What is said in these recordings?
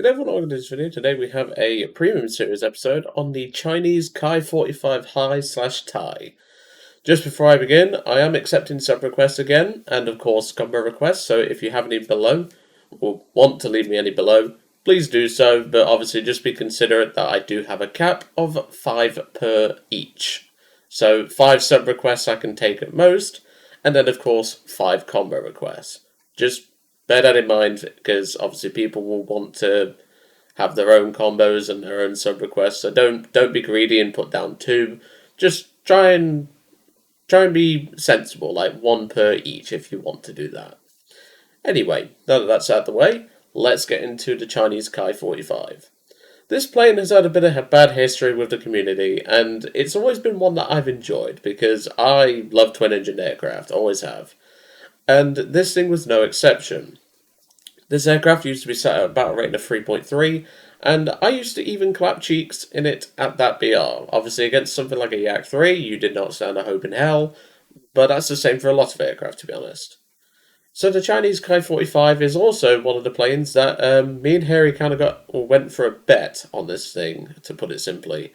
Good everyone, welcome to this video. Today we have a premium series episode on the Chinese Ki-45 Hei / Thai. Just before I begin, I am accepting sub requests again, and of course combo requests, so if you have any below, or want to leave me any below, please do so, but obviously just be considerate that I do have a cap of 5 per each. So 5 sub requests I can take at most, and then of course 5 combo requests. Just bear that in mind, because obviously people will want to have their own combos and their own sub requests. So don't be greedy and put down 2. Just try and be sensible, like 1 per each if you want to do that. Anyway, now that that's out of the way, let's get into the Chinese Ki-45. This plane has had a bit of a bad history with the community, and it's always been one that I've enjoyed because I love twin-engine aircraft, always have. And this thing was no exception. This aircraft used to be set at a battle rating of 3.3, and I used to even clap cheeks in it at that BR. Obviously, against something like a Yak 3, you did not stand a hope in hell, but that's the same for a lot of aircraft, to be honest. So the Chinese Ki-45 is also one of the planes that me and Harry kind of went for a bet on this thing, to put it simply.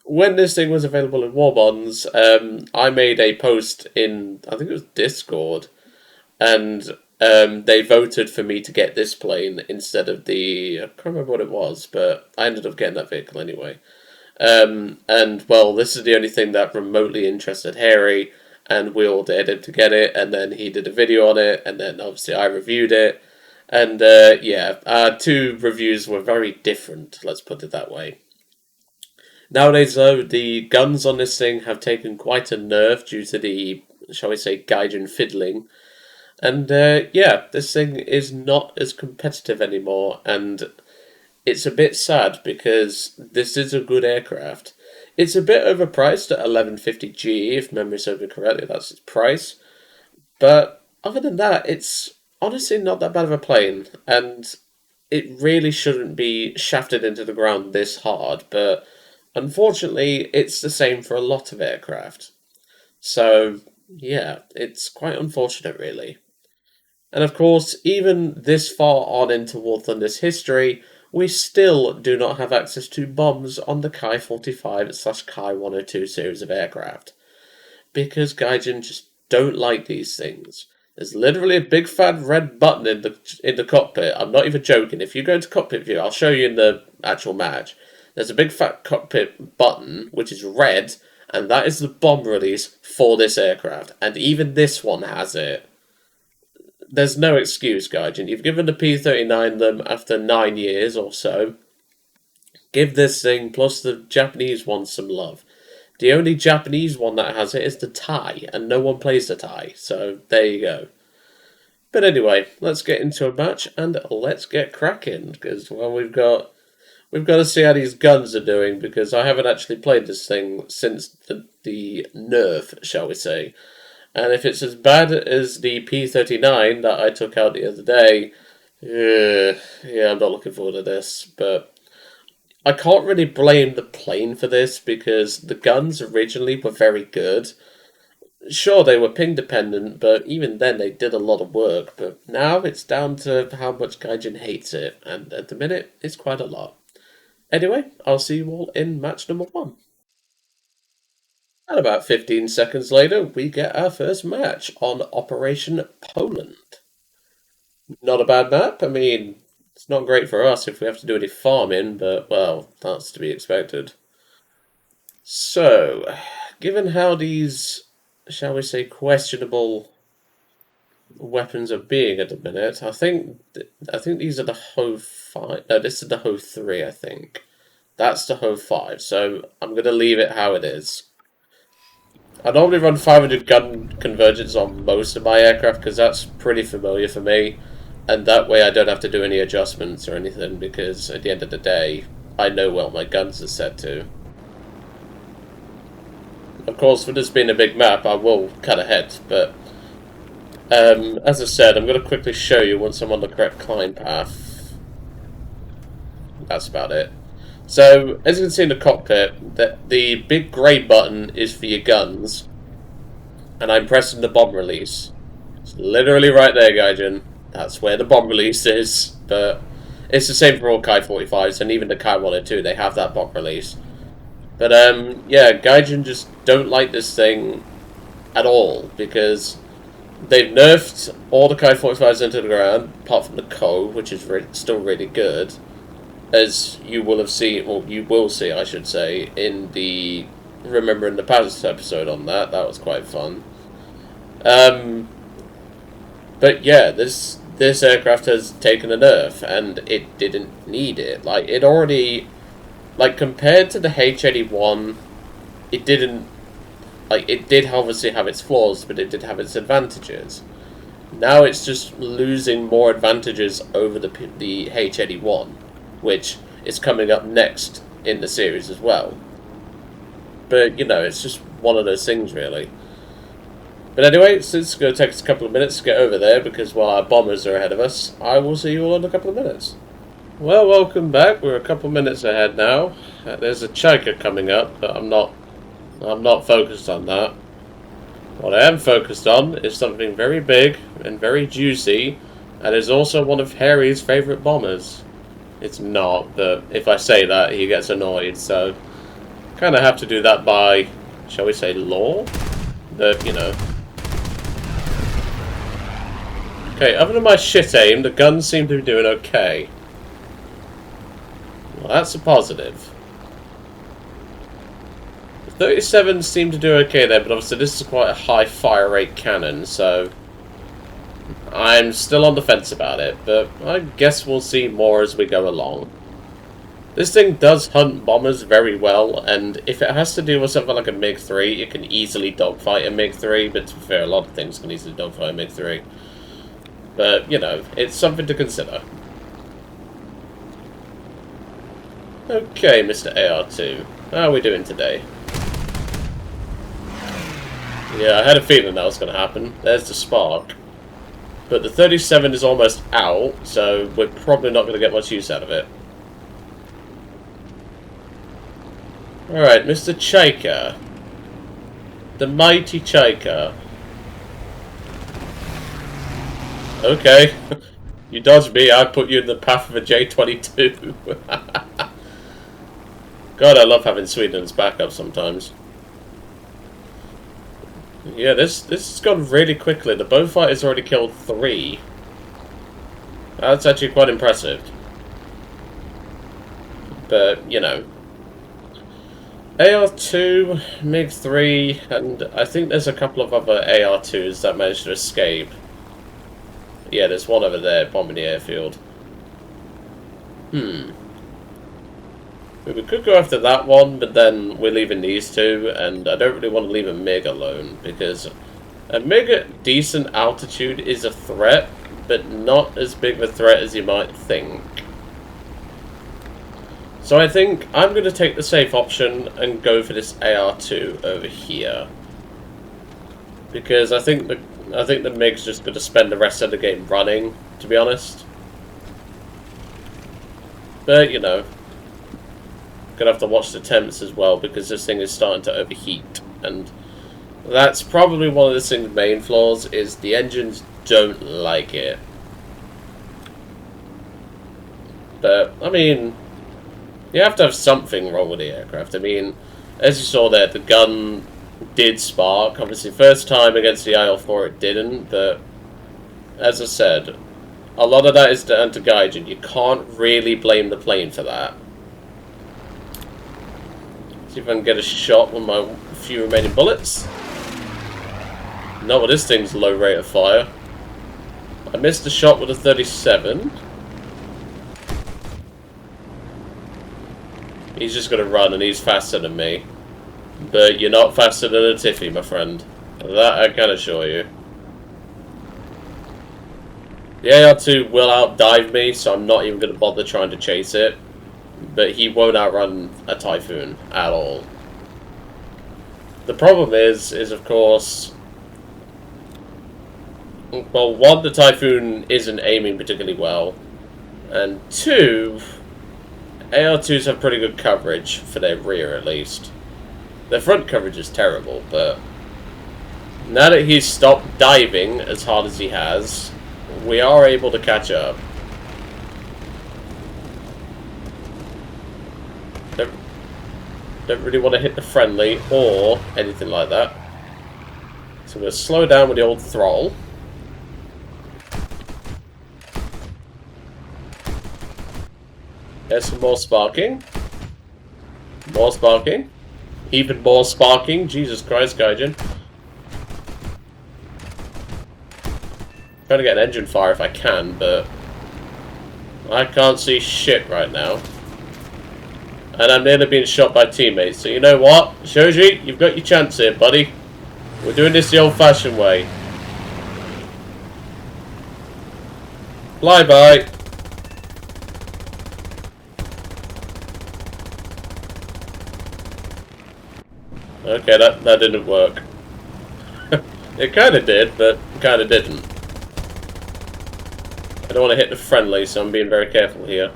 When this thing was available in War Bonds, I made a post in, I think it was Discord, and they voted for me to get this plane instead of I can't remember what it was, but I ended up getting that vehicle anyway. And, well, this is the only thing that remotely interested Harry, and we all dared him to get it, and then he did a video on it, and then obviously I reviewed it. And, yeah, our 2 reviews were very different, let's put it that way. Nowadays, though, the guns on this thing have taken quite a nerf due to the, shall we say, Gaijin fiddling. And, yeah, this thing is not as competitive anymore, and it's a bit sad because this is a good aircraft. It's a bit overpriced at 1150G, if memory serves me correctly, that's its price. But other than that, it's honestly not that bad of a plane, and it really shouldn't be shafted into the ground this hard, but unfortunately, it's the same for a lot of aircraft. So, yeah, it's quite unfortunate, really. And of course, even this far on into War Thunder's history, we still do not have access to bombs on the Ki-45 / Ki-102 series of aircraft. Because Gaijin just don't like these things. There's literally a big fat red button in the cockpit. I'm not even joking. If you go into cockpit view, I'll show you in the actual match. There's a big fat cockpit button, which is red, and that is the bomb release for this aircraft. And even this one has it. There's no excuse, Gaijin. You've given the P-39 them after 9 years or so. Give this thing, plus the Japanese one, some love. The only Japanese one that has it is the Thai, and no one plays the Thai, so there you go. But anyway, let's get into a match, and let's get cracking, because, well, we've got to see how these guns are doing, because I haven't actually played this thing since the nerf, shall we say. And if it's as bad as the P-39 that I took out the other day, yeah, I'm not looking forward to this. But I can't really blame the plane for this because the guns originally were very good. Sure, they were ping dependent, but even then they did a lot of work. But now it's down to how much Gaijin hates it, and at the minute it's quite a lot. Anyway, I'll see you all in match number 1. And about 15 seconds later, we get our first match on Operation Poland. Not a bad map. I mean, it's not great for us if we have to do any farming, but, well, that's to be expected. So, given how these, shall we say, questionable weapons are being at the minute, I think these are the Ho 5. No, this is the Ho 3, I think. That's the Ho 5, so I'm going to leave it how it is. I normally run 500 gun convergence on most of my aircraft because that's pretty familiar for me, and that way I don't have to do any adjustments or anything because at the end of the day, I know what my guns are set to. Of course, for this being a big map, I will cut ahead, but as I said, I'm going to quickly show you once I'm on the correct climb path. That's about it. So, as you can see in the cockpit, the big grey button is for your guns, and I'm pressing the bomb release. It's literally right there, Gaijin. That's where the bomb release is, but It's the same for all Ki-45s, and even the Ki-102, they have that bot release. But, yeah, Gaijin just don't like this thing at all, because they've nerfed all the Ki-45s into the ground, apart from the Ko, which is still really good, as you will have seen, or you will see, I should say, in the Remembering the Past episode on that. That was quite fun. But yeah, this aircraft has taken a nerf, and it didn't need it. Like, it already, like, compared to the H-81, it didn't, like, it did obviously have its flaws, but it did have its advantages. Now it's just losing more advantages over the H-81, which is coming up next in the series as well. But, you know, it's just one of those things, really. But anyway, it's going to take us a couple of minutes to get over there, because while our bombers are ahead of us, I will see you all in a couple of minutes. Well, welcome back. We're a couple of minutes ahead now. There's a Chaika coming up, but I'm not focused on that. What I am focused on is something very big and very juicy, and is also one of Harry's favourite bombers. It's not, but if I say that, he gets annoyed, so kind of have to do that by, shall we say, law? But, you know. Okay, other than my shit aim, the guns seem to be doing okay. Well, that's a positive. The 37s seem to do okay there, but obviously this is quite a high fire rate cannon, so I'm still on the fence about it, but I guess we'll see more as we go along. This thing does hunt bombers very well, and if it has to deal with something like a MiG-3, it can easily dogfight a MiG-3, but to be fair, a lot of things can easily dogfight a MiG-3. But, you know, it's something to consider. Okay, Mr. AR-2. How are we doing today? Yeah, I had a feeling that was going to happen. There's the spark. But the 37 is almost out, so we're probably not going to get much use out of it. Alright, Mr. Chaika. The mighty Chaika. Okay. You dodged me, I put you in the path of a J-22. God, I love having Sweden as backup sometimes. Yeah, this has gone really quickly. The Beaufighter's already killed 3. That's actually quite impressive. But, you know. AR-2, MiG-3, and I think there's a couple of other AR-2s that managed to escape. Yeah, there's one over there, bombing the airfield. We could go after that one, but then we're leaving these two, and I don't really want to leave a MiG alone, because a MiG at decent altitude is a threat, but not as big of a threat as you might think. So I think I'm going to take the safe option and go for this AR-2 over here. Because I think the MiG's just going to spend the rest of the game running, to be honest. But, you know, gonna have to watch the temps as well, because this thing is starting to overheat. And that's probably one of this thing's main flaws, is the engines don't like it. But, I mean, you have to have something wrong with the aircraft. I mean, as you saw there, the gun did spark. Obviously, first time against the IL-4 it didn't, but as I said, a lot of that is down to Gaijin. You can't really blame the plane for that. See if I can get a shot with my few remaining bullets. Not with this thing's low rate of fire. I missed a shot with a 37. He's just going to run, and he's faster than me. But you're not faster than a Tiffy, my friend. That I can assure you. The AR-2 will outdive me, so I'm not even going to bother trying to chase it. But he won't outrun a Typhoon at all. The problem is of course, well, one, the Typhoon isn't aiming particularly well, and two, AR-2s have pretty good coverage for their rear, at least. Their front coverage is terrible, but now that he's stopped diving as hard as he has, we are able to catch up. Don't, don't really want to hit the friendly or anything like that. So I'm going to slow down with the old throttle. There's some more sparking. More sparking. Even more sparking. Jesus Christ, Gaijin. Trying to get an engine fire if I can, but I can't see shit right now. And I'm nearly being shot by teammates. So you know what? Shoji, you've got your chance here, buddy. We're doing this the old-fashioned way. Fly-by. Okay, that didn't work. It kind of did, but kind of didn't. I don't want to hit the friendly, so I'm being very careful here.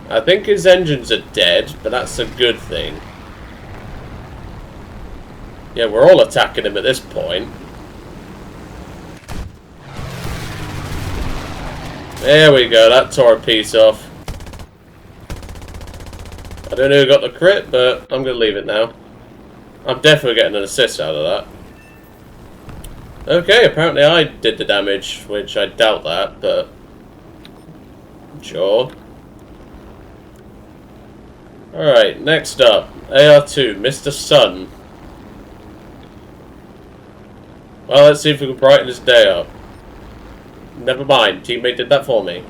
I think his engines are dead, but that's a good thing. Yeah, we're all attacking him at this point. There we go, that tore a piece off. I don't know who got the crit, but I'm going to leave it now. I'm definitely getting an assist out of that. Okay, apparently I did the damage, which I doubt that, but sure. Alright, next up, AR2, Mr. Sun. Well, let's see if we can brighten his day up. Never mind, teammate did that for me.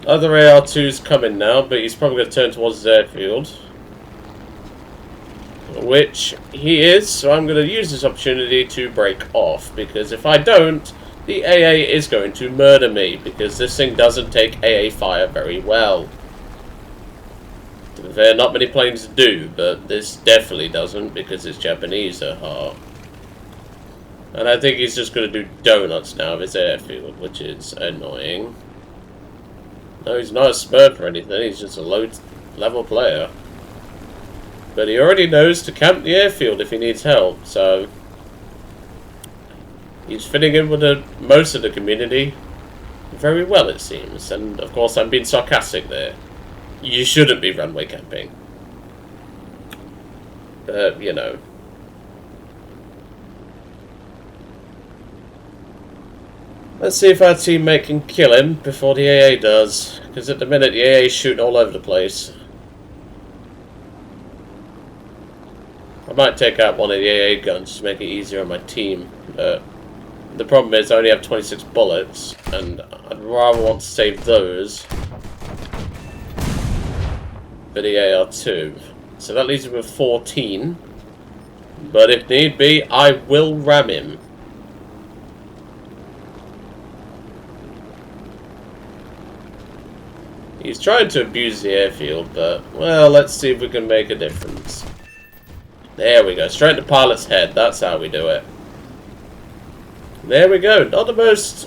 Other AR2's coming now, but he's probably going to turn towards his airfield. Which he is, so I'm going to use this opportunity to break off, because if I don't, the AA is going to murder me, because this thing doesn't take AA fire very well. To be fair, not many planes do, but this definitely doesn't, because it's Japanese at heart. And I think he's just going to do donuts now of his airfield, which is annoying. No, he's not a smurf or anything, he's just a low-level player. But he already knows to camp the airfield if he needs help, so he's fitting in with most of the community very well, it seems. And, of course, I'm being sarcastic there. You shouldn't be runway camping. But, you know. Let's see if our teammate can kill him before the AA does. Because at the minute, the AA is shooting all over the place. I might take out one of the AA guns to make it easier on my team. But the problem is I only have 26 bullets. And I'd rather want to save those for the AR2. So that leaves me with 14. But if need be, I will ram him. He's trying to abuse the airfield, but, well, let's see if we can make a difference. There we go, straight to pilot's head, that's how we do it. There we go, not the most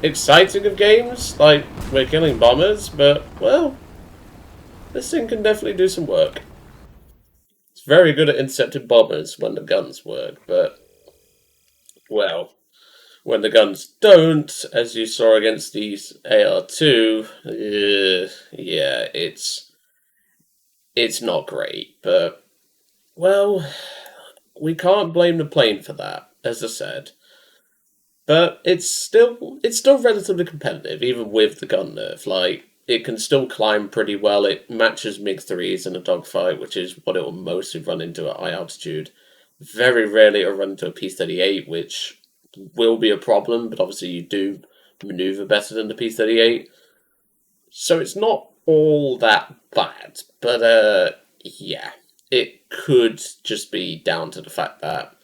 exciting of games, like we're killing bombers, but, well, this thing can definitely do some work. It's very good at intercepting bombers when the guns work, but, well, when the guns don't, as you saw against these AR2, yeah, it's not great. But, well, we can't blame the plane for that, as I said. But it's still relatively competitive, even with the gun nerf. Like, it can still climb pretty well. It matches MiG-3s in a dogfight, which is what it will mostly run into at high altitude. Very rarely it'll run into a P-38, which will be a problem, but obviously you do maneuver better than the P-38. So it's not all that bad, but yeah, it could just be down to the fact that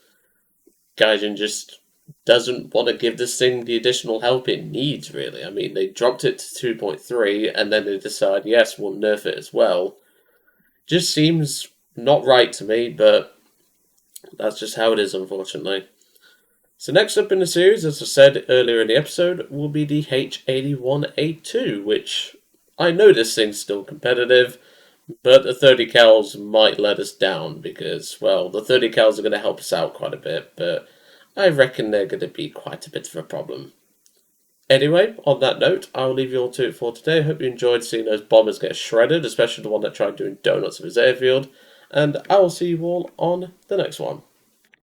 Gaijin just doesn't want to give this thing the additional help it needs, really. I mean, they dropped it to 2.3, and then they decide, yes, we'll nerf it as well. Just seems not right to me, but that's just how it is, unfortunately. So next up in the series, as I said earlier in the episode, will be the H81A2, which I know this thing's still competitive, but the 30 cals might let us down because, well, the 30 cals are going to help us out quite a bit, but I reckon they're going to be quite a bit of a problem. Anyway, on that note, I'll leave you all to it for today. I hope you enjoyed seeing those bombers get shredded, especially the one that tried doing donuts of his airfield. And I will see you all on the next one.